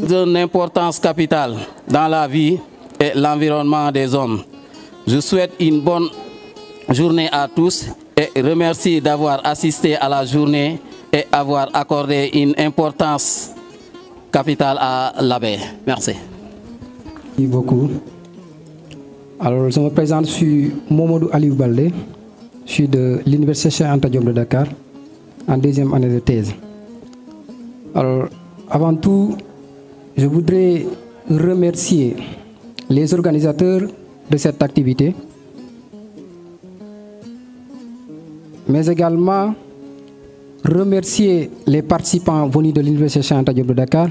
d'une importance capitale dans la vie et l'environnement des hommes. Je souhaite une bonne journée à tous et remercie d'avoir assisté à la journée et avoir accordé une importance capitale à l'abeille. Merci. Merci beaucoup. Alors, je me présente, je suis Momodou Aliou Baldé, je suis de l'Université Cheikh Anta Diop de Dakar, en deuxième année de thèse. Alors, avant tout, je voudrais remercier les organisateurs de cette activité, mais également remercier les participants venus de l'Université Cheikh Anta Diop de Dakar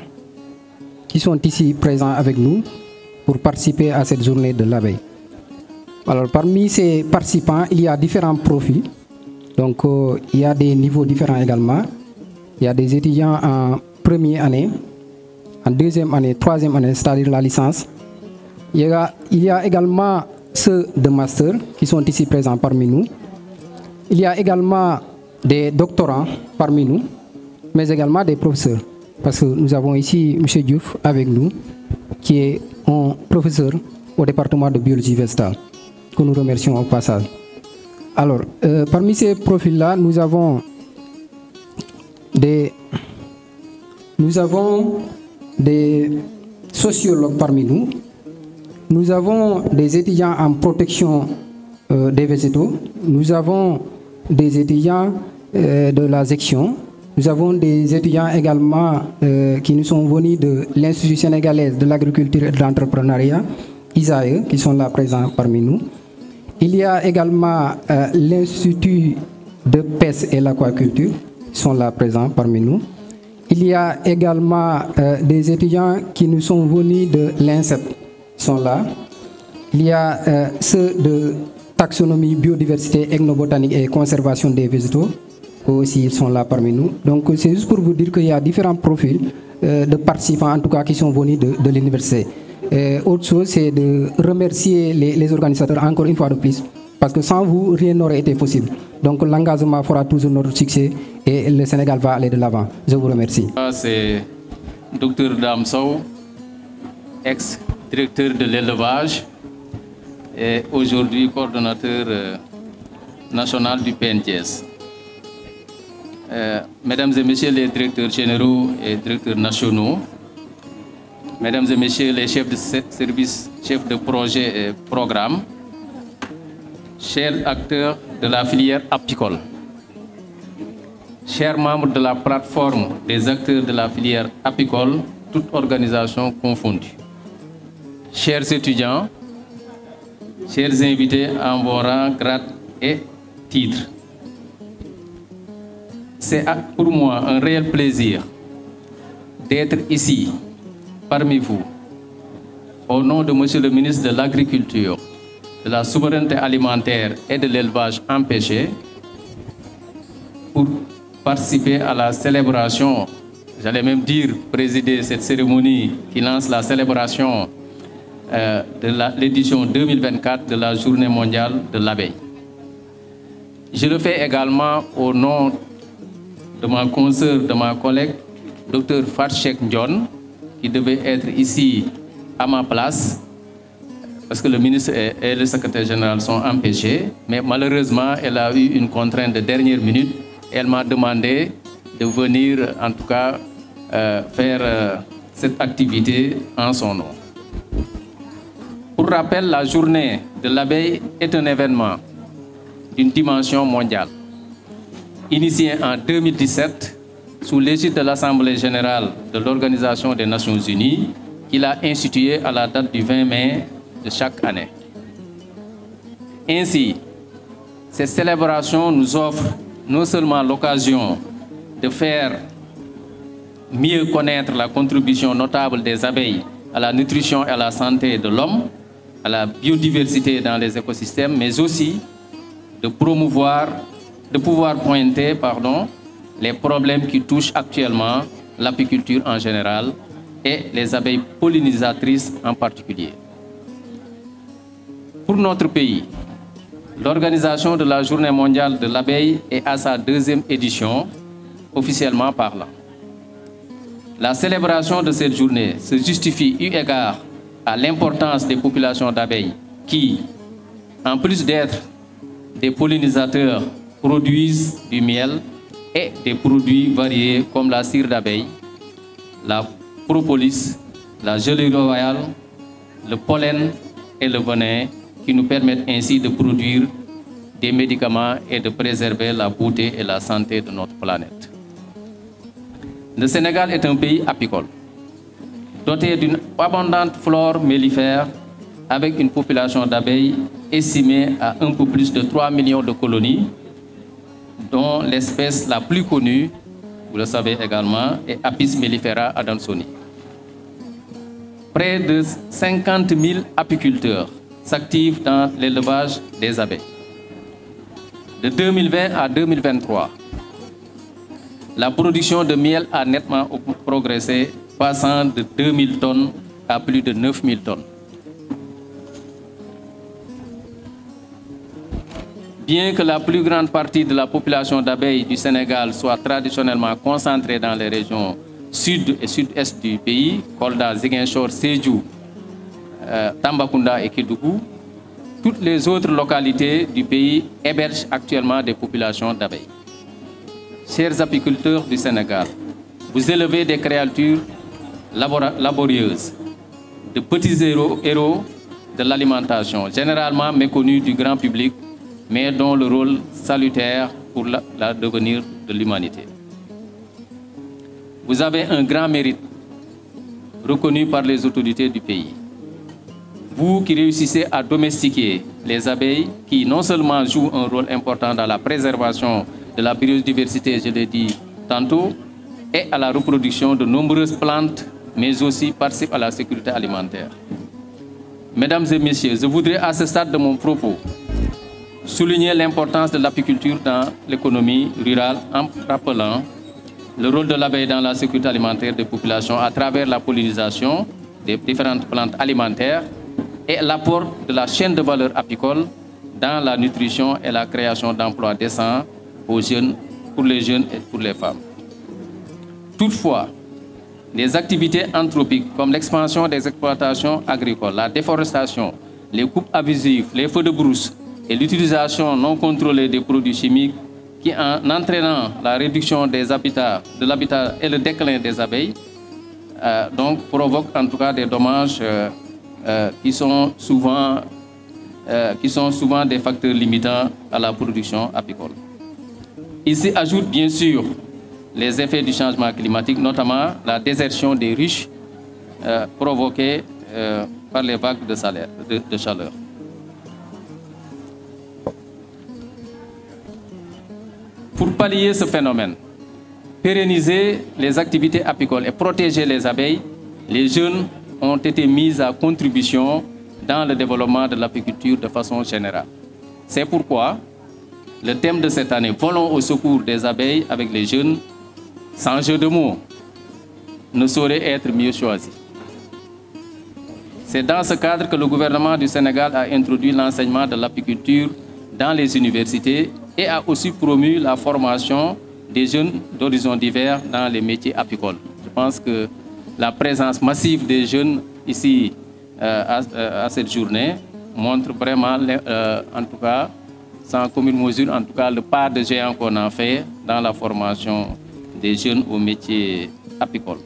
qui sont ici présents avec nous pour participer à cette journée de l'abeille. Alors, parmi ces participants, il y a différents profils. Donc, il y a des niveaux différents également. Il y a des étudiants en première année, en deuxième année, troisième année, c'est-à-dire la licence. Il y a également ceux de master qui sont ici présents parmi nous. Il y a également des doctorants parmi nous, mais également des professeurs. Parce que nous avons ici M. Diouf avec nous, qui est un professeur au département de biologie végétale, que nous remercions au passage. Alors, parmi ces profils-là, nous avons des sociologues parmi nous. Nous avons des étudiants en protection des végétaux. Nous avons des étudiants de la section. Nous avons des étudiants également qui nous sont venus de l'Institut sénégalaise de l'agriculture et de l'entrepreneuriat, ISAE, qui sont là présents parmi nous. Il y a également l'Institut de pêche et l'aquaculture, qui sont là présents parmi nous. Il y a également des étudiants qui nous sont venus de l'INSEP, qui sont là. Il y a ceux de taxonomie, biodiversité, ethnobotanique et conservation des végétaux, aussi ils sont là parmi nous. Donc c'est juste pour vous dire qu'il y a différents profils de participants, en tout cas, qui sont venus de l'université. Autre chose, c'est de remercier les organisateurs encore une fois de plus, parce que sans vous, rien n'aurait été possible. Donc l'engagement fera toujours notre succès et le Sénégal va aller de l'avant. Je vous remercie. C'est Dr Damso, ex-directeur de l'élevage et aujourd'hui coordonnateur national du PNTS. Mesdames et messieurs les directeurs généraux et directeurs nationaux, mesdames et messieurs les chefs de service, chefs de projet et programme, chers acteurs de la filière apicole, chers membres de la plateforme des acteurs de la filière apicole, toutes organisations confondues, chers étudiants, chers invités en vos rangs, grades et titres. C'est pour moi un réel plaisir d'être ici, parmi vous, au nom de Monsieur le ministre de l'Agriculture, de la souveraineté alimentaire et de l'élevage empêché, pour participer à la célébration, j'allais même dire présider cette cérémonie qui lance la célébration de l'édition 2024 de la Journée mondiale de l'abeille. Je le fais également au nom de ma consoeur, de ma collègue, Dr Fatchek Ndion, qui devait être ici à ma place, parce que le ministre et le secrétaire général sont empêchés, mais malheureusement, elle a eu une contrainte de dernière minute. Elle m'a demandé de venir, en tout cas, faire cette activité en son nom. Pour rappel, la journée de l'abeille est un événement d'une dimension mondiale. Initié en 2017 sous l'égide de l'Assemblée générale de l'Organisation des Nations Unies, qu'il a institué à la date du 20 mai de chaque année. Ainsi, ces célébrations nous offrent non seulement l'occasion de faire mieux connaître la contribution notable des abeilles à la nutrition et à la santé de l'homme, à la biodiversité dans les écosystèmes, mais aussi de pouvoir pointer les problèmes qui touchent actuellement l'apiculture en général et les abeilles pollinisatrices en particulier. Pour notre pays, l'organisation de la Journée mondiale de l'abeille est à sa 2e édition, officiellement parlant. La célébration de cette journée se justifie eu égard à l'importance des populations d'abeilles qui, en plus d'être des pollinisateurs, produisent du miel et des produits variés comme la cire d'abeille, la propolis, la gelée royale, le pollen et le venin qui nous permettent ainsi de produire des médicaments et de préserver la beauté et la santé de notre planète. Le Sénégal est un pays apicole, doté d'une abondante flore mellifère avec une population d'abeilles estimée à un peu plus de 3 millions de colonies, dont l'espèce la plus connue, vous le savez également, est Apis mellifera adansoni. Près de 50 000 apiculteurs s'activent dans l'élevage des abeilles. De 2020 à 2023, la production de miel a nettement progressé, passant de 2000 tonnes à plus de 9000 tonnes. Bien que la plus grande partie de la population d'abeilles du Sénégal soit traditionnellement concentrée dans les régions sud et sud-est du pays, Kolda, Ziguinchor, Sédhiou, Tambacounda et Kédougou, toutes les autres localités du pays hébergent actuellement des populations d'abeilles. Chers apiculteurs du Sénégal, vous élevez des créatures laborieuses, de petits héros de l'alimentation, généralement méconnus du grand public, mais dont le rôle salutaire pour l'avenir de l'humanité. Vous avez un grand mérite reconnu par les autorités du pays. Vous qui réussissez à domestiquer les abeilles, qui non seulement jouent un rôle important dans la préservation de la biodiversité, je l'ai dit tantôt, et à la reproduction de nombreuses plantes, mais aussi participent à la sécurité alimentaire. Mesdames et messieurs, je voudrais à ce stade de mon propos souligner l'importance de l'apiculture dans l'économie rurale en rappelant le rôle de l'abeille dans la sécurité alimentaire des populations à travers la pollinisation des différentes plantes alimentaires et l'apport de la chaîne de valeur apicole dans la nutrition et la création d'emplois décents aux jeunes, pour les jeunes et pour les femmes. Toutefois, les activités anthropiques comme l'expansion des exploitations agricoles, la déforestation, les coupes abusives, les feux de brousse et l'utilisation non contrôlée des produits chimiques qui, en entraînant la réduction des habitats, de l'habitat et le déclin des abeilles, donc provoquent en tout cas des dommages qui sont souvent des facteurs limitants à la production apicole. Ici ajoutent bien sûr les effets du changement climatique, notamment la désertion des ruches provoquée par les vagues de chaleur. Pour pallier ce phénomène, pérenniser les activités apicoles et protéger les abeilles, les jeunes ont été mis à contribution dans le développement de l'apiculture de façon générale. C'est pourquoi le thème de cette année, Volons au secours des abeilles avec les jeunes, sans jeu de mots, ne saurait être mieux choisi. C'est dans ce cadre que le gouvernement du Sénégal a introduit l'enseignement de l'apiculture dans les universités et a aussi promu la formation des jeunes d'horizons divers dans les métiers apicoles. Je pense que la présence massive des jeunes ici à cette journée montre vraiment, en tout cas, sans commune mesure, en tout cas, le pas de géant qu'on a fait dans la formation des jeunes au métier apicole.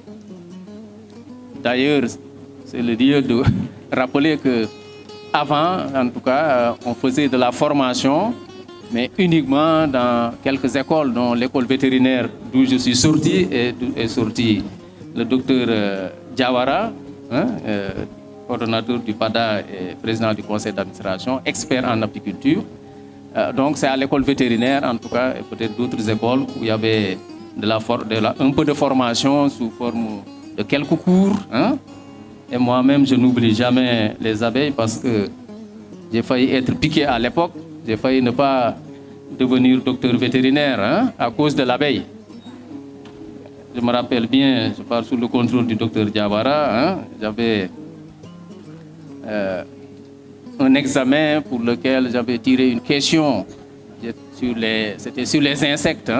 D'ailleurs, c'est le lieu de rappeler que avant, en tout cas, on faisait de la formation, mais uniquement dans quelques écoles, dont l'école vétérinaire d'où je suis sorti, et d'où est sorti le docteur Diawara, coordonnateur du PADA et président du conseil d'administration, expert en apiculture. Donc c'est à l'école vétérinaire, en tout cas, et peut-être d'autres écoles, où il y avait un peu de formation sous forme de quelques cours. Et moi-même, je n'oublie jamais les abeilles parce que j'ai failli être piqué à l'époque. J'ai failli ne pas devenir docteur vétérinaire à cause de l'abeille. Je me rappelle bien, je parle sous le contrôle du docteur Diawara, j'avais un examen pour lequel j'avais tiré une question. C'était sur les insectes.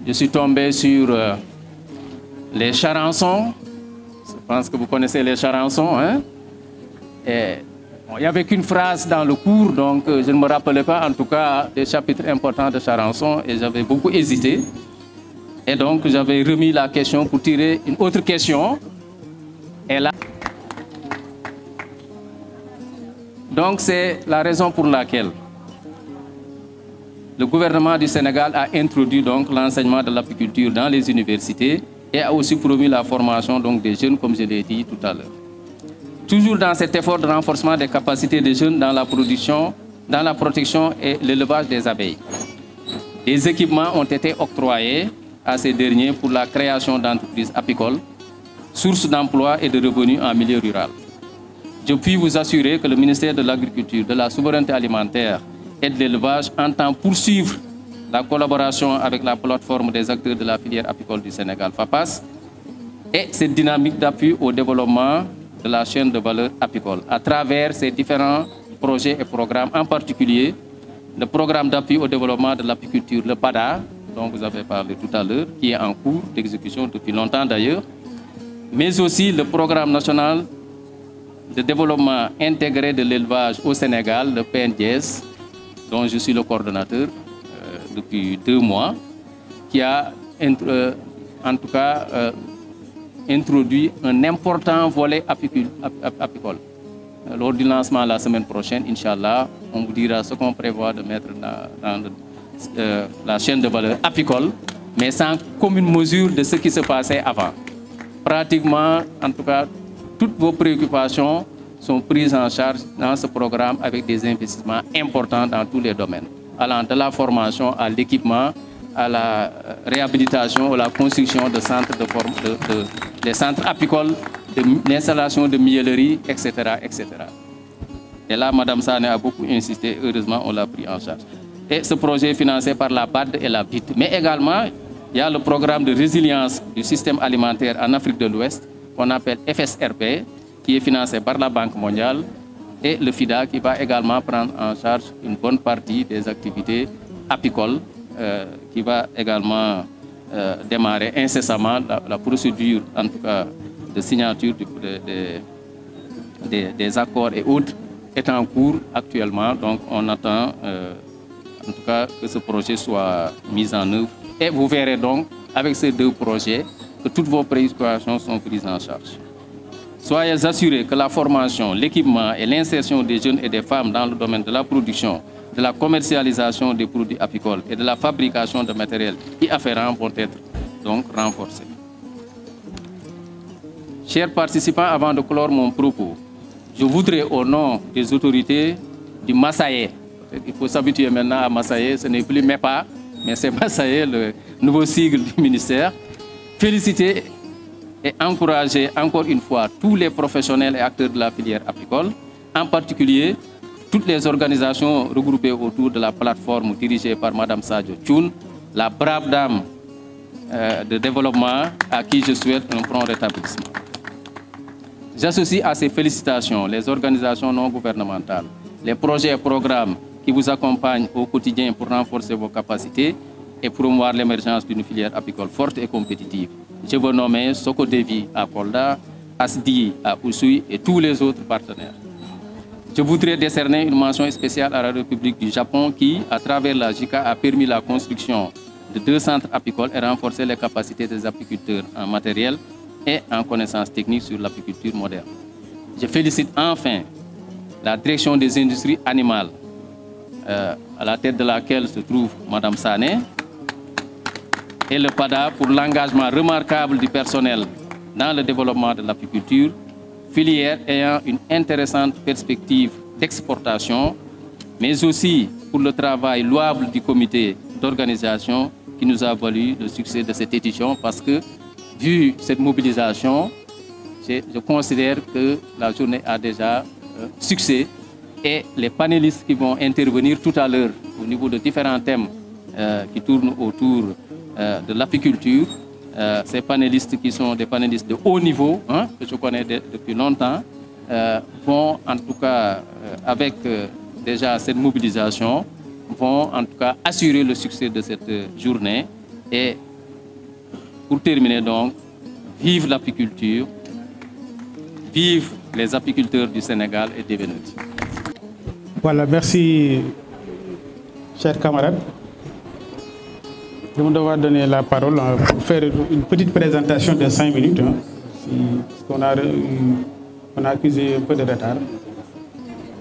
Je suis tombé sur les charançons. Je pense que vous connaissez les charançons. Hein? Bon, il n'y avait qu'une phrase dans le cours, donc je ne me rappelais pas en tout cas des chapitres importants de charançon et j'avais beaucoup hésité. Et donc j'avais remis la question pour tirer une autre question. Et là... Donc c'est la raison pour laquelle le gouvernement du Sénégal a introduit donc l'enseignement de l'apiculture dans les universités et a aussi promu la formation donc des jeunes, comme je l'ai dit tout à l'heure. Toujours dans cet effort de renforcement des capacités des jeunes dans la production, dans la protection et l'élevage des abeilles. Des équipements ont été octroyés à ces derniers pour la création d'entreprises apicoles, source d'emplois et de revenus en milieu rural. Je puis vous assurer que le ministère de l'Agriculture, de la Souveraineté alimentaire et de l'élevage entend poursuivre la collaboration avec la plateforme des acteurs de la filière apicole du Sénégal, FAPAS, et cette dynamique d'appui au développement de la chaîne de valeur apicole à travers ces différents projets et programmes, en particulier le programme d'appui au développement de l'apiculture, le PADA, dont vous avez parlé tout à l'heure, qui est en cours d'exécution depuis longtemps d'ailleurs, mais aussi le programme national de développement intégré de l'élevage au Sénégal, le PNDS, dont je suis le coordonnateur depuis 2 mois, qui a en tout cas introduit un important volet apicole. Lors du lancement la semaine prochaine, Inch'Allah, on vous dira ce qu'on prévoit de mettre dans la chaîne de valeur apicole, mais sans commune mesure de ce qui se passait avant. Pratiquement, en tout cas, toutes vos préoccupations sont prises en charge dans ce programme avec des investissements importants dans tous les domaines, allant de la formation à l'équipement, à la réhabilitation, à la construction de centres des centres apicoles, de l'installation de mielleries, etc., etc. Et là, Mme Sané a beaucoup insisté, heureusement, on l'a pris en charge. Et ce projet est financé par la BAD et la BIT. Mais également, il y a le programme de résilience du système alimentaire en Afrique de l'Ouest, qu'on appelle FSRP, qui est financé par la Banque mondiale, et le FIDA, qui va également prendre en charge une bonne partie des activités apicoles, qui va également démarrer incessamment la procédure, en tout cas, de signature des accords et autres est en cours actuellement. Donc on attend en tout cas que ce projet soit mis en œuvre. Et vous verrez donc avec ces 2 projets que toutes vos préoccupations sont prises en charge. Soyez assurés que la formation, l'équipement et l'insertion des jeunes et des femmes dans le domaine de la production, de la commercialisation des produits apicoles et de la fabrication de matériel y afférents vont être donc renforcés. Chers participants, avant de clore mon propos, je voudrais au nom des autorités du Massaye, il faut s'habituer maintenant à Massaye, ce n'est plus MEPA, mais c'est Massaye, le nouveau sigle du ministère, féliciter et encourager encore une fois tous les professionnels et acteurs de la filière apicole, en particulier toutes les organisations regroupées autour de la plateforme dirigée par Mme Sadio Thioune, la brave dame de développement à qui je souhaite un prompt rétablissement. J'associe à ces félicitations les organisations non gouvernementales, les projets et programmes qui vous accompagnent au quotidien pour renforcer vos capacités et promouvoir l'émergence d'une filière apicole forte et compétitive. Je veux nommer Sokodevi à Kolda, Asdi à Usui et tous les autres partenaires. Je voudrais décerner une mention spéciale à la République du Japon qui, à travers la JICA, a permis la construction de 2 centres apicoles et renforcer les capacités des apiculteurs en matériel et en connaissances techniques sur l'apiculture moderne. Je félicite enfin la direction des industries animales, à la tête de laquelle se trouve Mme Sané, et le PADA pour l'engagement remarquable du personnel dans le développement de l'apiculture, filière ayant une intéressante perspective d'exportation, mais aussi pour le travail louable du comité d'organisation qui nous a valu le succès de cette édition, parce que, vu cette mobilisation, je considère que la journée a déjà succès, et les panélistes qui vont intervenir tout à l'heure au niveau de différents thèmes qui tournent autour de l'apiculture, ces panélistes qui sont des panélistes de haut niveau, hein, que je connais depuis longtemps, vont en tout cas, avec déjà cette mobilisation, vont en tout cas assurer le succès de cette journée. Et pour terminer donc, Vive l'apiculture, vive les apiculteurs du Sénégal et des Vénétis. Voilà, merci, chers camarades. Je vais devoir donner la parole pour faire une petite présentation de 5 minutes, parce qu'on a accusé un peu de retard.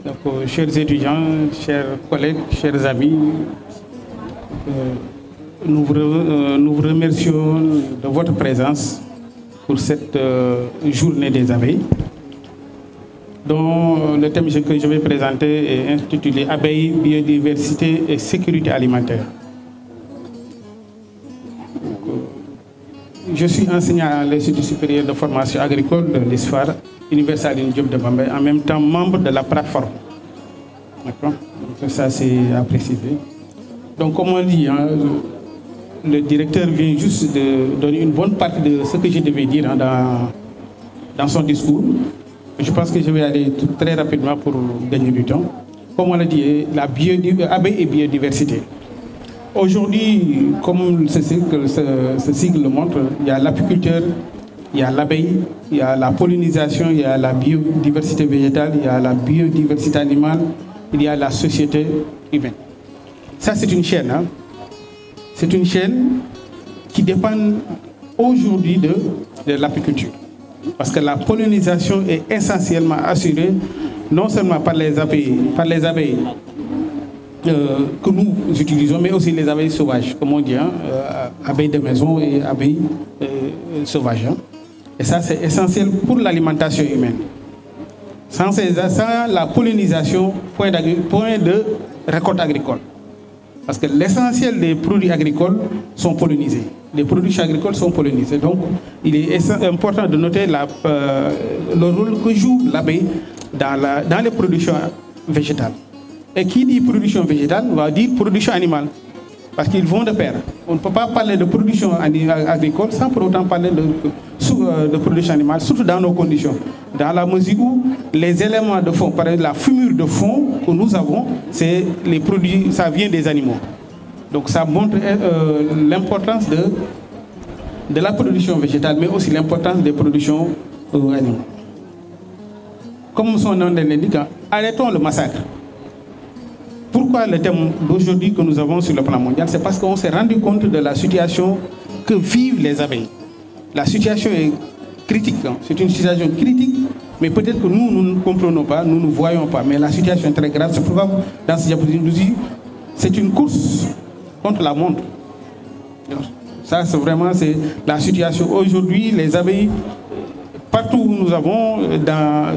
Donc, chers étudiants, chers collègues, chers amis, nous vous remercions de votre présence pour cette journée des abeilles, dont le thème que je vais présenter est intitulé « Abeilles, biodiversité et sécurité alimentaire ». Je suis enseignant à l'Institut supérieur de formation agricole de l'ISFAR, Université Aline Diop de Bambey, en même temps membre de la plateforme. D'accord. Donc ça, c'est à préciser. Donc, comme on dit, hein, le directeur vient juste de donner une bonne partie de ce que je devais dire dans son discours. Je pense que je vais aller très rapidement pour gagner du temps. Comme on l'a dit, abeille et biodiversité. Aujourd'hui, comme ce cycle le montre, il y a l'apiculteur, il y a l'abeille, il y a la pollinisation, il y a la biodiversité végétale, il y a la biodiversité animale, il y a la société humaine. Ça, c'est une chaîne. Hein? C'est une chaîne qui dépend aujourd'hui de l'apiculture. Parce que la pollinisation est essentiellement assurée non seulement par les abeilles que nous utilisons, mais aussi les abeilles sauvages, comme on dit, hein, abeilles de maison et abeilles sauvages. Hein. Et ça, c'est essentiel pour l'alimentation humaine. Sans la pollinisation, point de récolte agricole. Parce que l'essentiel des produits agricoles sont pollinisés. Les produits agricoles sont pollinisés. Donc, il est important de noter le rôle que joue l'abeille dans les productions végétales. Et qui dit production végétale va dire production animale. Parce qu'ils vont de pair. On ne peut pas parler de production agricole sans pour autant parler de production animale, surtout dans nos conditions. Dans la mesure où les éléments de fond, par exemple la fumure de fond que nous avons, c'est les produits, ça vient des animaux. Donc ça montre l'importance de la production végétale, mais aussi l'importance des productions animales. Comme son nom l'indique, arrêtons le massacre. Pourquoi le thème d'aujourd'hui que nous avons sur le plan mondial? C'est parce qu'on s'est rendu compte de la situation que vivent les abeilles. La situation est critique. Hein. C'est une situation critique, mais peut-être que nous ne comprenons pas, nous ne voyons pas. Mais la situation est très grave. C'est pourquoi dans ce diapositive, nous dit c'est une course contre la montre. Ça, c'est vraiment la situation. Aujourd'hui, les abeilles, partout où nous avons,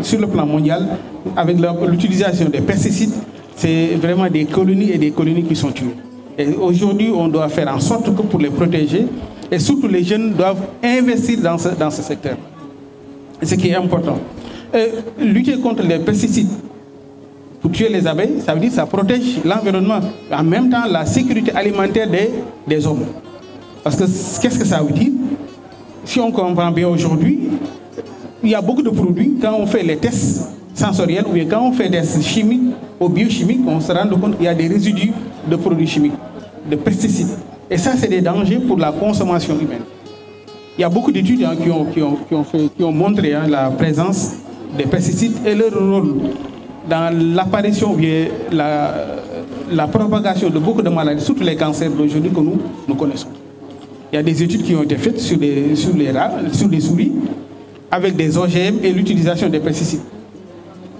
sur le plan mondial, avec l'utilisation des pesticides, c'est vraiment des colonies et des colonies qui sont tuées. Et aujourd'hui, on doit faire en sorte que pour les protéger, et surtout les jeunes doivent investir dans ce secteur. Ce qui est important. Lutter contre les pesticides pour tuer les abeilles, ça veut dire que ça protège l'environnement. En même temps, la sécurité alimentaire des hommes. Parce que qu'est-ce que ça veut dire? Si on comprend bien aujourd'hui, il y a beaucoup de produits, quand on fait les tests sensoriels, ou bien quand on fait des tests chimiques ou biochimiques, on se rend compte qu'il y a des résidus de produits chimiques, de pesticides. Et ça, c'est des dangers pour la consommation humaine. Il y a beaucoup d'études hein, qui ont montré hein, la présence des pesticides et leur rôle dans l'apparition ou bien la propagation de beaucoup de maladies, surtout les cancers d'aujourd'hui que nous connaissons. Il y a des études qui ont été faites sur les rats, sur les souris, avec des OGM et l'utilisation des pesticides.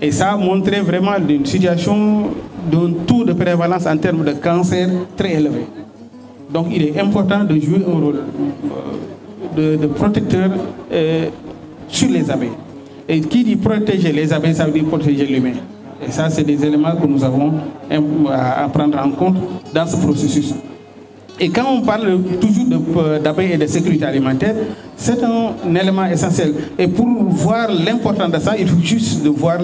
Et ça a montré vraiment une situation d'un taux de prévalence en termes de cancer très élevé. Donc il est important de jouer un rôle de protecteur sur les abeilles. Et qui dit protéger les abeilles, ça veut dire protéger l'humain. Et ça, c'est des éléments que nous avons à prendre en compte dans ce processus. Et quand on parle toujours d'abeilles et de sécurité alimentaire, c'est un élément essentiel. Et pour voir l'importance de ça, il faut juste voir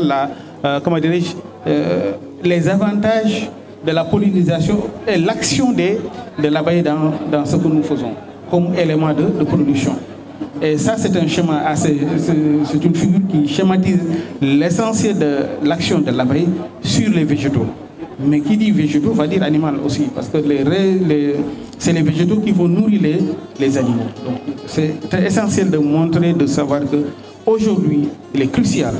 les avantages de la pollinisation et l'action de l'abeille dans ce que nous faisons comme élément de production. Et ça, c'est un schéma c'est une figure qui schématise l'essentiel de l'action de l'abeille sur les végétaux. Mais qui dit végétaux va dire animal aussi, parce que c'est les végétaux qui vont nourrir les animaux. Donc c'est essentiel de montrer, de savoir qu'aujourd'hui, il est crucial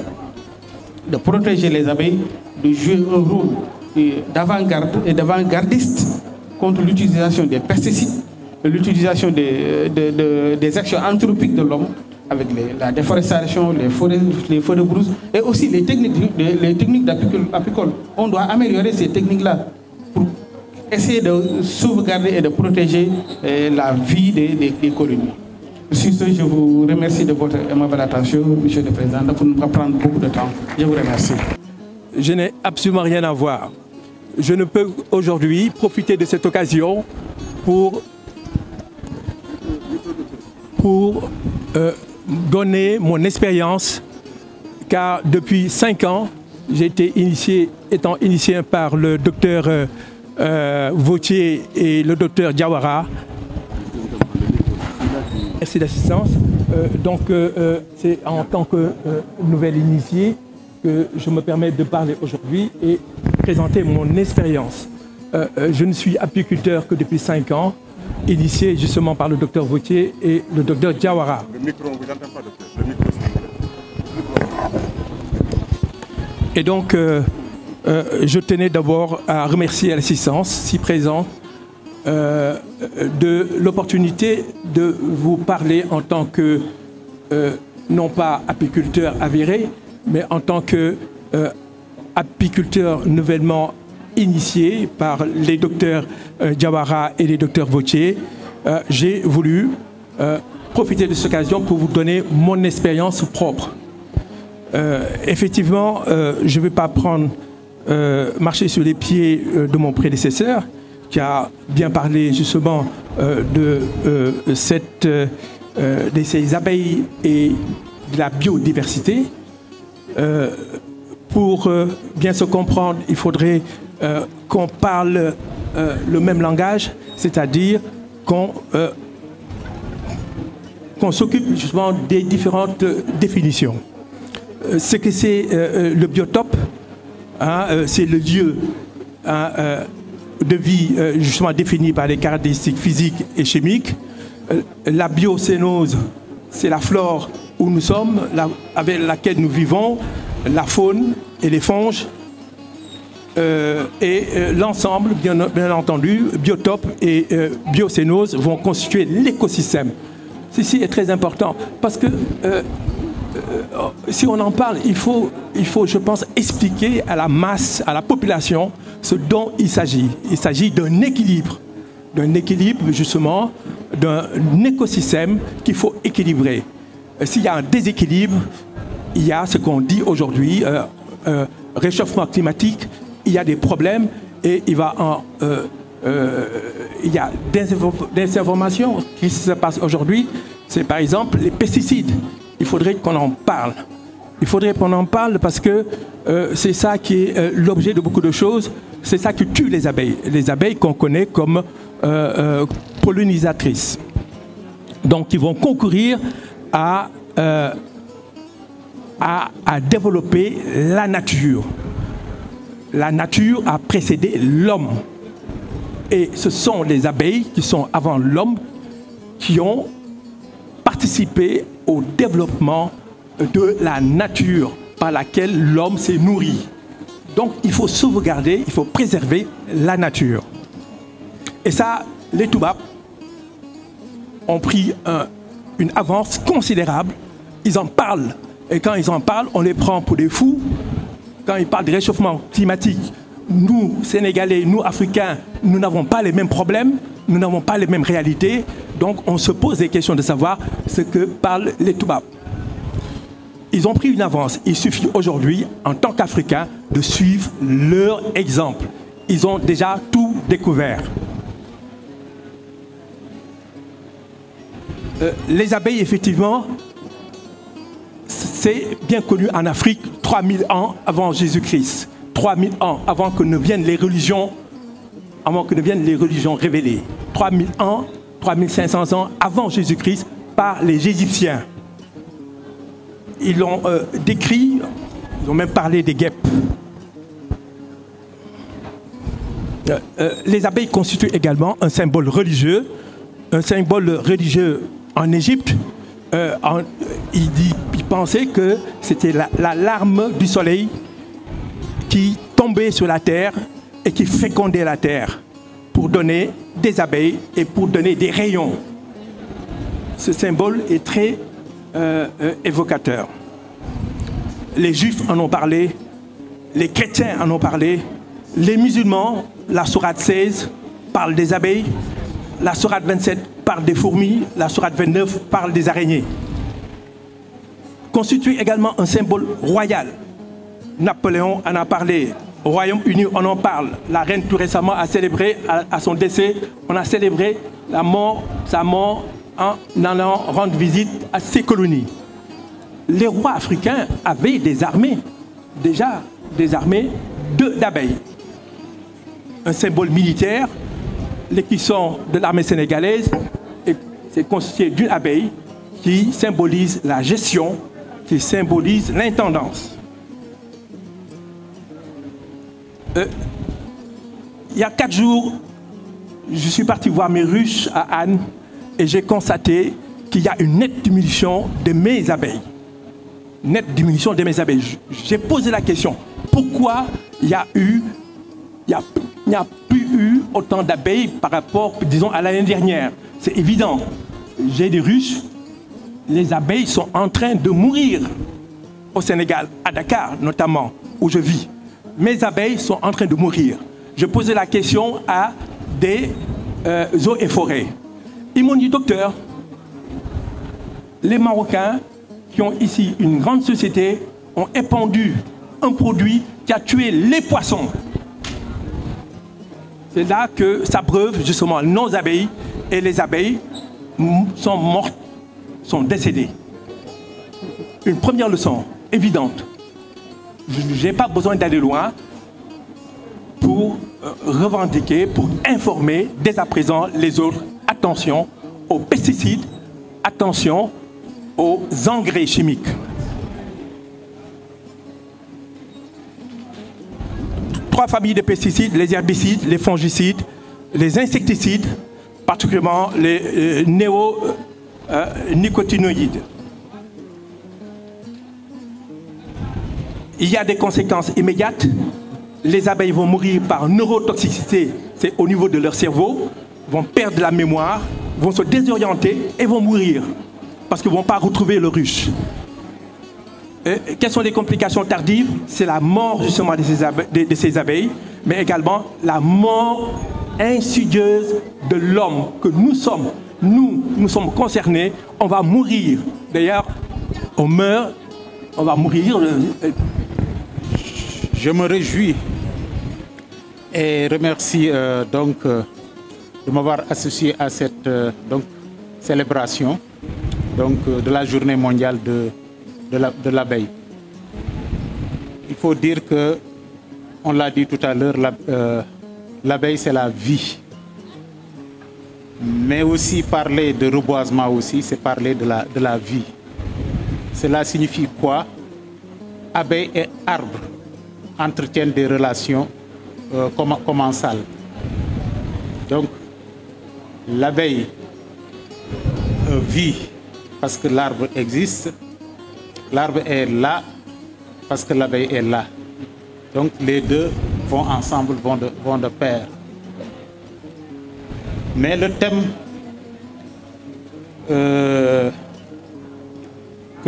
de protéger les abeilles, de jouer un rôle d'avant-garde et d'avant-gardiste contre l'utilisation des pesticides, l'utilisation des actions anthropiques de l'homme, avec la déforestation, les feux de brousse, et aussi les techniques d'apicole. On doit améliorer ces techniques-là pour essayer de sauvegarder et de protéger la vie des colonies. Sur ce, je vous remercie de votre aimable attention, Monsieur le Président, pour ne pas prendre beaucoup de temps. Je vous remercie. Je n'ai absolument rien à voir. Je ne peux aujourd'hui profiter de cette occasion pour donner mon expérience, car depuis 5 ans, j'ai été étant initié par le docteur Vautier et le docteur Diawara. Merci d'assistance. C'est en tant que nouvel initié que je me permets de parler aujourd'hui et présenter mon expérience. Je ne suis apiculteur que depuis 5 ans, initié justement par le docteur Vautier et le docteur Diawara. Le micro, on ne vous entend pas, docteur. Le micro, et donc, je tenais d'abord à remercier l'assistance si présente de l'opportunité de vous parler en tant que, non pas apiculteur avéré, mais en tant que apiculteur nouvellement initié par les docteurs Diawara et les docteurs Vautier. J'ai voulu profiter de cette occasion pour vous donner mon expérience propre. Effectivement, je ne vais pas marcher sur les pieds de mon prédécesseur, qui a bien parlé justement de ces abeilles et de la biodiversité. Pour bien se comprendre, il faudrait qu'on parle le même langage, c'est-à-dire qu'on s'occupe justement des différentes définitions. Ce que c'est le biotope, c'est le lieu de vie justement défini par des caractéristiques physiques et chimiques. La biocénose, c'est la flore où nous sommes, avec laquelle nous vivons, la faune et les fonges. Et l'ensemble, bien entendu, biotope et biocénose vont constituer l'écosystème. Ceci est très important parce que si on en parle, il faut, je pense, expliquer à la masse, à la population, ce dont il s'agit. Il s'agit d'un équilibre justement, d'un écosystème qu'il faut équilibrer. S'il y a un déséquilibre, il y a ce qu'on dit aujourd'hui, réchauffement climatique, il y a des problèmes et il y a des informations qui se passent aujourd'hui. C'est par exemple les pesticides. Il faudrait qu'on en parle. Il faudrait qu'on en parle parce que c'est ça qui est l'objet de beaucoup de choses. C'est ça qui tue les abeilles. Les abeilles qu'on connaît comme pollinisatrices. Donc, ils vont concourir à développer la nature. La nature a précédé l'homme. Et ce sont les abeilles qui sont avant l'homme qui ont participé au développement de la nature par laquelle l'homme s'est nourri. Donc il faut sauvegarder, il faut préserver la nature. Et ça, les Toubabs ont pris une avance considérable. Ils en parlent. Et quand ils en parlent, on les prend pour des fous. Quand ils parlent de réchauffement climatique, nous, Sénégalais, nous, Africains, nous n'avons pas les mêmes problèmes, nous n'avons pas les mêmes réalités. Donc on se pose des questions de savoir ce que parlent les Toubabs. Ils ont pris une avance. Il suffit aujourd'hui, en tant qu'Africains, de suivre leur exemple. Ils ont déjà tout découvert. Les abeilles, effectivement, c'est bien connu en Afrique, 3000 ans avant Jésus-Christ. 3000 ans avant que ne viennent les religions, révélées. 3000 ans, 3500 ans avant Jésus-Christ par les Égyptiens. Ils l'ont décrit, ils ont même parlé des guêpes. les abeilles constituent également un symbole religieux en Égypte. Il pensait que c'était la larme du soleil qui tombait sur la terre et qui fécondait la terre pour donner des abeilles et pour donner des rayons. Ce symbole est très évocateur. Les juifs en ont parlé, les chrétiens en ont parlé, les musulmans, la sourate 16 parle des abeilles, la sourate 27 parle des fourmis, la sourate 29 parle des araignées. Constitue également un symbole royal. Napoléon en a parlé, au Royaume-Uni on en parle. La reine tout récemment a célébré, à son décès, on a célébré sa mort en allant rendre visite à ses colonies. Les rois africains avaient des armées, déjà des armées d'abeilles. Un symbole militaire, l'écusson de l'armée sénégalaise c'est constitué d'une abeille qui symbolise la gestion, qui symbolise l'intendance. Il y a 4 jours, je suis parti voir mes ruches à Anne et j'ai constaté qu'il y a une nette diminution de mes abeilles. Nette diminution de mes abeilles. J'ai posé la question, pourquoi il n'y a plus eu autant d'abeilles par rapport, disons, à l'année dernière? C'est évident. J'ai des ruches, les abeilles sont en train de mourir au Sénégal, à Dakar notamment, où je vis. Mes abeilles sont en train de mourir. Je posais la question à des eaux et forêts. Ils m'ont dit, docteur, les Marocains qui ont ici une grande société ont épandu un produit qui a tué les poissons. C'est là que s'abreuvent justement nos abeilles et les abeilles sont mortes, sont décédées. Une première leçon évidente. Je n'ai pas besoin d'aller loin pour revendiquer, pour informer dès à présent les autres. Attention aux pesticides, attention aux engrais chimiques. Trois familles de pesticides, les herbicides, les fongicides, les insecticides, particulièrement les néonicotinoïdes. Il y a des conséquences immédiates. Les abeilles vont mourir par neurotoxicité, c'est au niveau de leur cerveau, vont perdre la mémoire, vont se désorienter et vont mourir parce qu'ils ne vont pas retrouver le ruche. Quelles sont les complications tardives? C'est la mort justement de ces abeilles, mais également la mort insidieuse de l'homme que nous sommes. Nous sommes concernés, on va mourir. D'ailleurs, on meurt, on va mourir. Je me réjouis et remercie de m'avoir associé à cette célébration de la journée mondiale de l'abeille. Il faut dire que, on l'a dit tout à l'heure, l'abeille c'est la vie. Mais aussi parler de reboisement aussi, c'est parler de la vie. Cela signifie quoi? Abeille et arbre entretiennent des relations commensales. Donc, l'abeille vit parce que l'arbre existe. L'arbre est là parce que l'abeille est là. Donc, les deux vont ensemble, vont de pair. Mais le thème que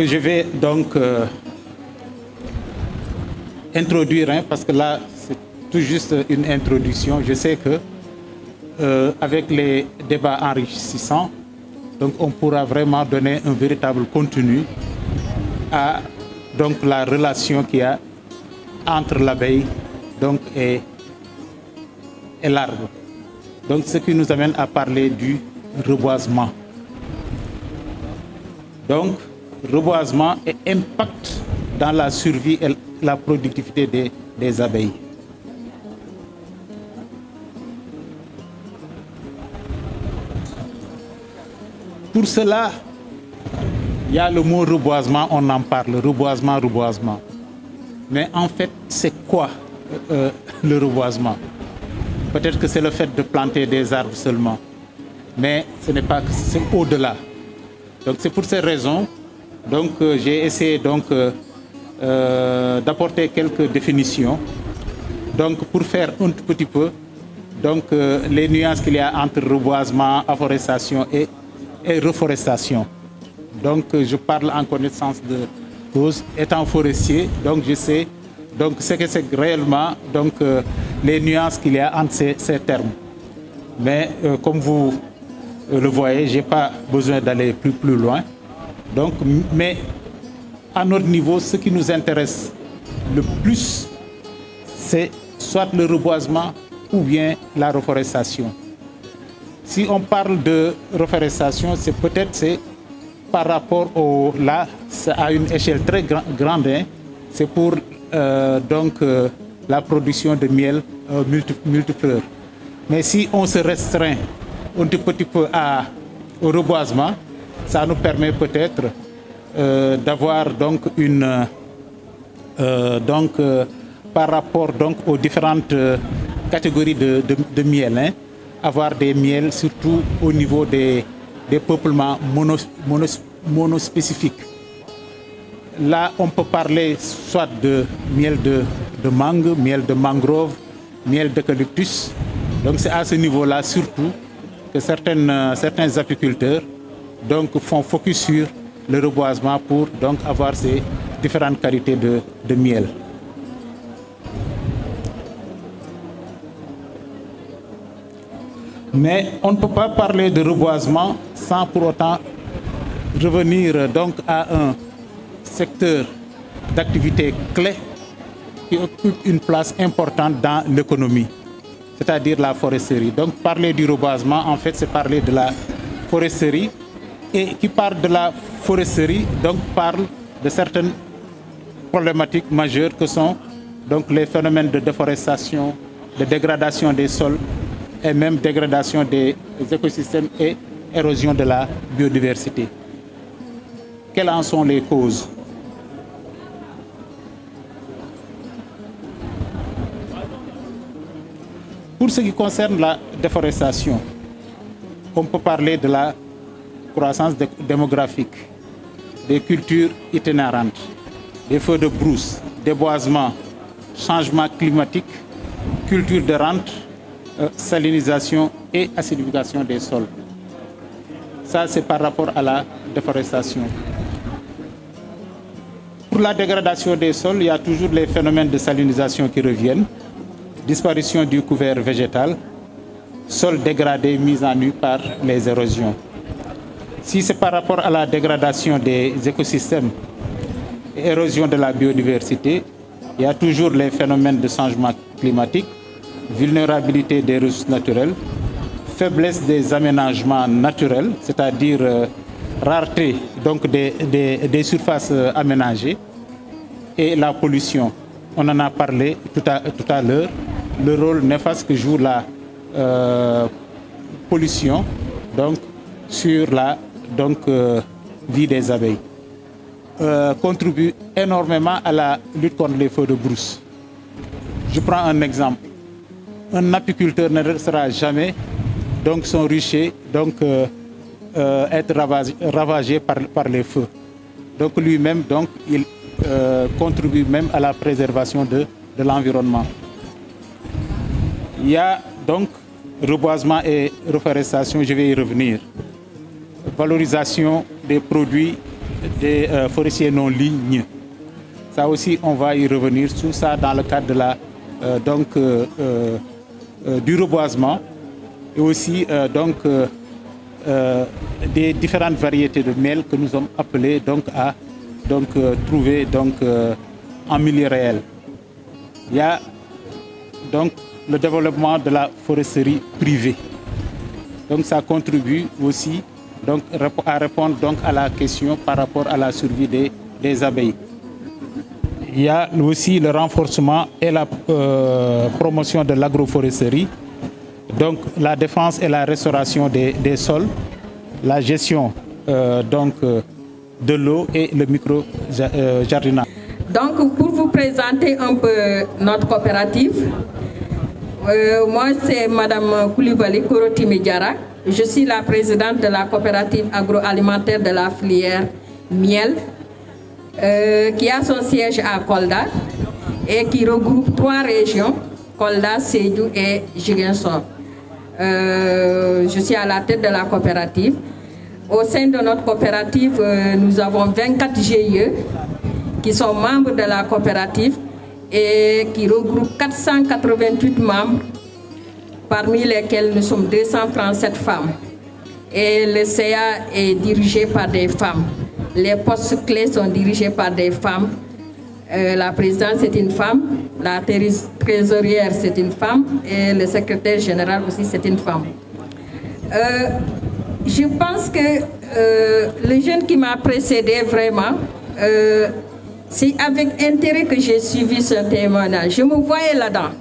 je vais donc introduire, parce que là, c'est tout juste une introduction. Je sais que avec les débats enrichissants, donc on pourra vraiment donner un véritable contenu à la relation qu'il y a entre l'abeille et l'arbre. Donc ce qui nous amène à parler du reboisement. Donc reboisement et impact dans la survie et la productivité des abeilles. Pour cela, il y a le mot reboisement, on en parle, reboisement. Mais en fait, c'est quoi le reboisement? Peut-être que c'est le fait de planter des arbres seulement, mais ce n'est pas que c'est au-delà. Donc c'est pour ces raisons donc j'ai essayé donc d'apporter quelques définitions donc pour faire un tout petit peu donc les nuances qu'il y a entre reboisement, afforestation et reforestation. Donc je parle en connaissance de cause. Étant forestier, donc je sais donc ce que c'est réellement donc les nuances qu'il y a entre ces termes. Mais comme vous le voyez, j'ai pas besoin d'aller plus loin. Donc, mais à notre niveau, ce qui nous intéresse le plus, c'est soit le reboisement ou bien la reforestation. Si on parle de reforestation, c'est peut-être par rapport là, c'est à une échelle très grande, hein, c'est pour la production de miel multifleurs. Mais si on se restreint un tout petit peu au reboisement, ça nous permet peut-être d'avoir donc une par rapport donc aux différentes catégories de miel, hein, avoir des miels surtout au niveau des peuplements monospécifiques. Là, on peut parler soit de miel de mangue, miel de mangrove, miel d'eucalyptus. Donc c'est à ce niveau-là surtout que certains apiculteurs donc, font focus sur le reboisement pour donc, avoir ces différentes qualités de miel. Mais on ne peut pas parler de reboisement sans pour autant revenir donc, à un secteur d'activité clé qui occupe une place importante dans l'économie, c'est-à-dire la foresterie. Donc parler du reboisement, en fait, c'est parler de la foresterie. Et qui parle de la foresterie, donc parle de certaines problématiques majeures que sont donc les phénomènes de déforestation, de dégradation des sols et même dégradation des écosystèmes et érosion de la biodiversité. Quelles en sont les causes? Pour ce qui concerne la déforestation, on peut parler de la croissance démographique, des cultures itinérantes, des feux de brousse, déboisement, changement climatique, culture de rente, salinisation et acidification des sols. Ça, c'est par rapport à la déforestation. Pour la dégradation des sols, il y a toujours les phénomènes de salinisation qui reviennent, disparition du couvert végétal, sols dégradés mis en nu par les érosions. Si c'est par rapport à la dégradation des écosystèmes et érosion de la biodiversité, il y a toujours les phénomènes de changement climatique, vulnérabilité des ressources naturelles, faiblesse des aménagements naturels, c'est-à-dire rareté donc des surfaces aménagées, et la pollution. On en a parlé tout à l'heure, le rôle néfaste que joue la pollution donc, sur la vie des abeilles. Contribue énormément à la lutte contre les feux de brousse. Je prends un exemple. Un apiculteur ne laissera jamais donc, son rucher être ravagé par les feux. Donc lui-même, il contribue même à la préservation de l'environnement. Il y a donc reboisement et reforestation, je vais y revenir. Valorisation des produits des forestiers non ligneux. Ça aussi, on va y revenir, tout ça dans le cadre de la, du reboisement et aussi des différentes variétés de miel que nous sommes appelés à trouver en milieu réel. Il y a donc le développement de la foresterie privée. Donc ça contribue aussi à répondre à la question par rapport à la survie des abeilles. Il y a aussi le renforcement et la promotion de l'agroforesterie, donc la défense et la restauration des sols, la gestion de l'eau et le micro-jardinage. Donc pour vous présenter un peu notre coopérative, Moi, c'est Madame Koulibaly Korotimi Diarra. Je suis la présidente de la coopérative agroalimentaire de la filière miel, qui a son siège à Kolda et qui regroupe 3 régions, Kolda, Sédhiou et Ziguinchor. Je suis à la tête de la coopérative. Au sein de notre coopérative, nous avons 24 GIE qui sont membres de la coopérative et qui regroupent 488 membres, parmi lesquels nous sommes 237 femmes. Et le CA est dirigé par des femmes. Les postes clés sont dirigés par des femmes. La présidente, c'est une femme. La trésorière, c'est une femme. Et le secrétaire général aussi, c'est une femme. Je pense que le jeune qui m'a précédé, vraiment, c'est avec intérêt que j'ai suivi ce témoignage. Je me voyais là-dedans.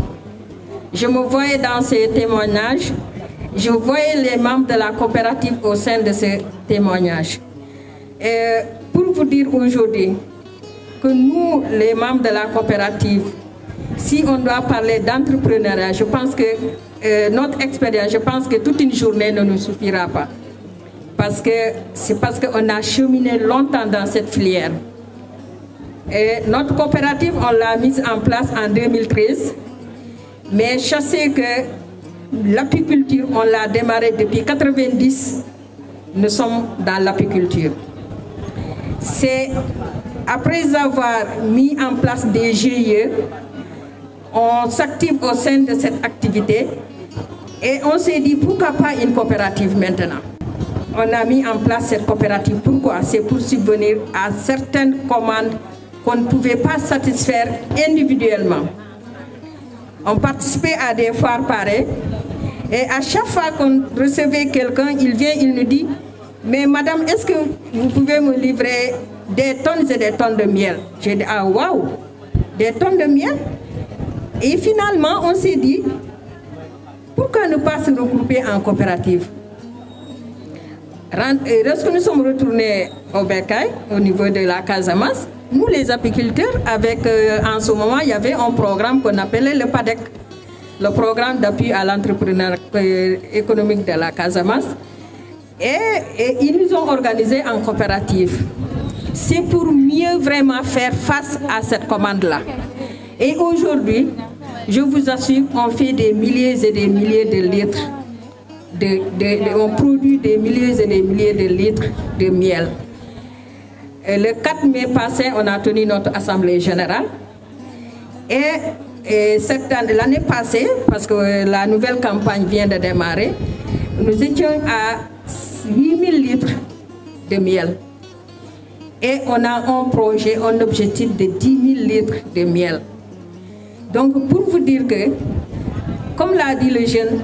Je me voyais dans ces témoignages. Je voyais les membres de la coopérative au sein de ce témoignage. Pour vous dire aujourd'hui que nous, les membres de la coopérative, si on doit parler d'entrepreneuriat, je pense que notre expérience, je pense que toute une journée ne nous suffira pas. Parce que c'est parce qu'on a cheminé longtemps dans cette filière. Et notre coopérative, on l'a mise en place en 2013. Mais je sais que l'apiculture, on l'a démarré depuis 1990. Nous sommes dans l'apiculture. C'est après avoir mis en place des GIE, on s'active au sein de cette activité et on s'est dit pourquoi pas une coopérative maintenant. On a mis en place cette coopérative. Pourquoi? C'est pour subvenir à certaines commandes qu'on ne pouvait pas satisfaire individuellement. On participait à des foires pareilles et à chaque fois qu'on recevait quelqu'un, il vient, il nous dit « Mais madame, est-ce que vous pouvez me livrer des tonnes et des tonnes de miel ?» J'ai dit « Ah waouh, des tonnes de miel ?» Et finalement, on s'est dit « Pourquoi ne pas se regrouper en coopérative ?» Lorsque nous sommes retournés au Bécaye, au niveau de la Casamance, nous les apiculteurs, en ce moment, il y avait un programme qu'on appelait le PADEC, le programme d'appui à l'entrepreneuriat économique de la Casamance. Et ils nous ont organisés en coopérative. C'est pour mieux vraiment faire face à cette commande-là. Et aujourd'hui, je vous assure, on fait des milliers et des milliers de litres. On produit des milliers et des milliers de litres de miel. Et le 4 mai passé, on a tenu notre assemblée générale. Et l'année passée, parce que la nouvelle campagne vient de démarrer, nous étions à 8000 litres de miel. Et on a un projet, un objectif de 10 000 litres de miel. Donc pour vous dire que, comme l'a dit le jeune,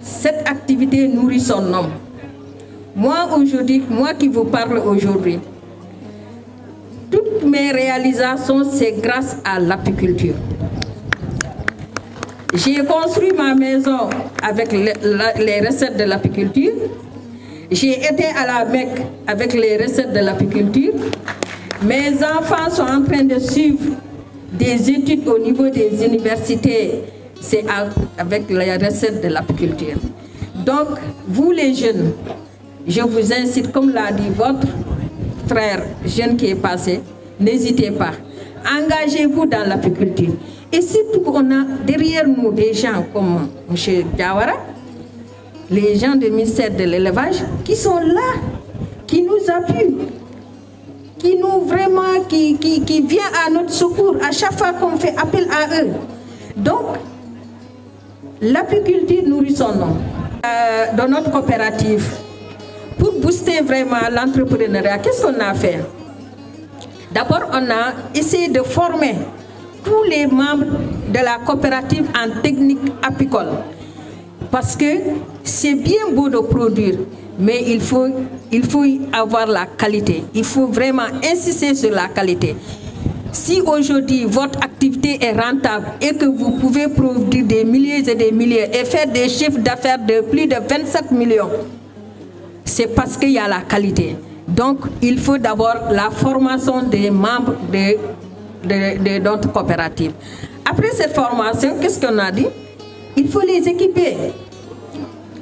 cette activité nourrit son homme. Moi aujourd'hui, moi qui vous parle aujourd'hui, toutes mes réalisations, c'est grâce à l'apiculture. J'ai construit ma maison avec les recettes de l'apiculture. J'ai été à la Mecque avec les recettes de l'apiculture. Mes enfants sont en train de suivre des études au niveau des universités. C'est avec les recettes de l'apiculture. Donc, vous les jeunes, je vous incite, comme l'a dit votre frère jeune qui est passé, n'hésitez pas. Engagez-vous dans l'apiculture. Et surtout qu'on a derrière nous des gens comme M. Diawara, les gens du ministère de l'élevage, qui sont là, qui nous appuient, qui nous vraiment, qui viennent à notre secours à chaque fois qu'on fait appel à eux. Donc, l'apiculture nourrit son nom. Dans notre coopérative, pour booster vraiment l'entrepreneuriat, qu'est-ce qu'on a fait? D'abord, on a essayé de former tous les membres de la coopérative en technique apicole. Parce que c'est bien beau de produire, mais il faut avoir la qualité. Il faut vraiment insister sur la qualité. Si aujourd'hui votre activité est rentable et que vous pouvez produire des milliers et des milliers et faire des chiffres d'affaires de plus de 27 millions, c'est parce qu'il y a la qualité. Donc il faut d'abord la formation des membres de notre coopérative. Après cette formation, qu'est-ce qu'on a dit? il faut les équiper.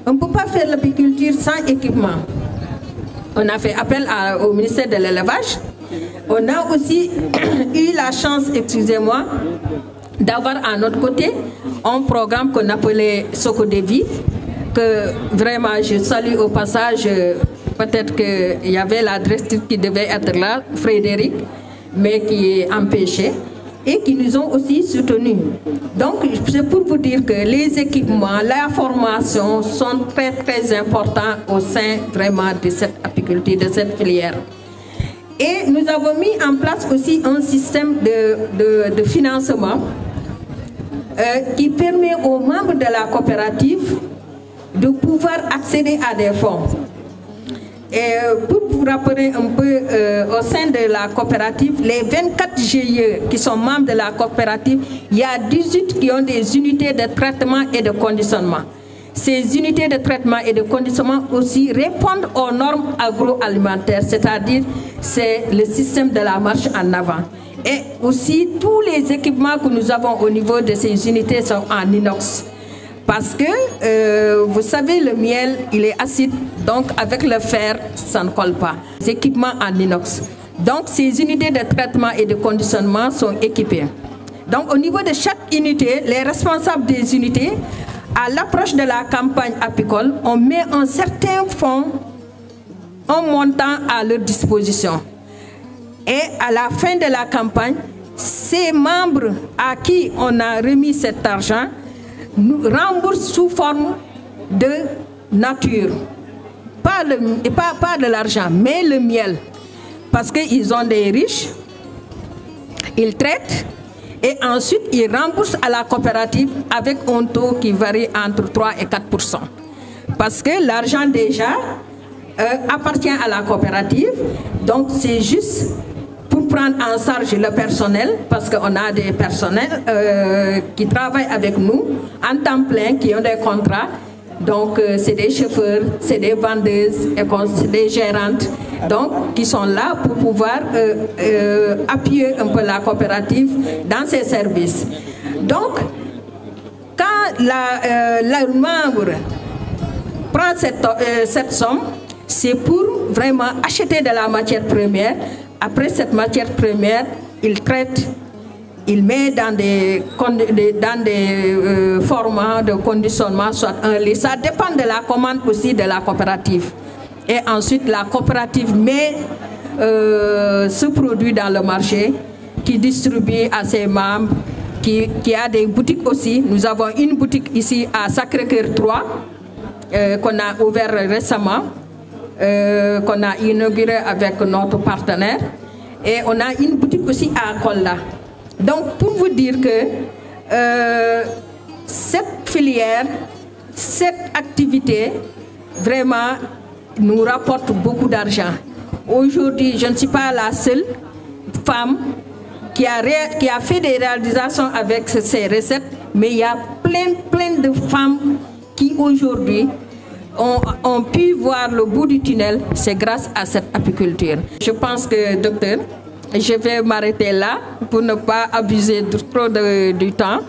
On ne peut pas faire l'apiculture sans équipement. On a fait appel au ministère de l'élevage. On a aussi eu la chance, excusez-moi, d'avoir à notre côté un programme qu'on appelait Socodevi, que vraiment je salue au passage. Peut-être qu'il y avait la directrice qui devait être là, Frédéric, mais qui est empêché, et qui nous ont aussi soutenus. Donc, c'est pour vous dire que les équipements, la formation sont très, très importants au sein vraiment de cette apiculture, de cette filière. Et nous avons mis en place aussi un système de financement qui permet aux membres de la coopérative de pouvoir accéder à des fonds. Et pour vous rappeler un peu, au sein de la coopérative, les 24 GIE qui sont membres de la coopérative, il y a 18 qui ont des unités de traitement et de conditionnement. Ces unités de traitement et de conditionnement aussi répondent aux normes agroalimentaires, c'est-à-dire c'est le système de la marche en avant. Et aussi tous les équipements que nous avons au niveau de ces unités sont en inox. Parce que, vous savez, le miel, il est acide, donc avec le fer, ça ne colle pas. Les équipements en inox. Donc, ces unités de traitement et de conditionnement sont équipées. Donc, au niveau de chaque unité, les responsables des unités, à l'approche de la campagne apicole, on met un certain fonds, un montant à leur disposition. Et à la fin de la campagne, ces membres à qui on a remis cet argent nous remboursent sous forme de nature. Pas de l'argent, mais le miel. Parce qu'ils ont des riches, ils traitent et ensuite ils remboursent à la coopérative avec un taux qui varie entre 3 et 4%. Parce que l'argent déjà appartient à la coopérative, donc c'est juste pour prendre en charge le personnel, parce qu'on a des personnels qui travaillent avec nous en temps plein, qui ont des contrats. Donc c'est des chauffeurs, c'est des vendeuses, c'est des gérantes, donc qui sont là pour pouvoir appuyer un peu la coopérative dans ses services. Donc quand le membre prend cette somme, c'est pour vraiment acheter de la matière première. Après cette matière première, il traite, il met dans des formats de conditionnement, soit un lit. Ça dépend de la commande aussi de la coopérative. Et ensuite, la coopérative met ce produit dans le marché, qui distribue à ses membres, qui a des boutiques aussi. Nous avons une boutique ici à Sacré-Cœur 3, qu'on a ouvert récemment. Qu'on a inauguré avec notre partenaire, et on a une boutique aussi à Kolla. Donc pour vous dire que cette filière, cette activité vraiment nous rapporte beaucoup d'argent. Aujourd'hui, je ne suis pas la seule femme qui a fait des réalisations avec ces recettes, mais il y a plein de femmes qui aujourd'hui ont pu voir le bout du tunnel, c'est grâce à cette apiculture. Je pense que, docteur, je vais m'arrêter là pour ne pas abuser trop du temps.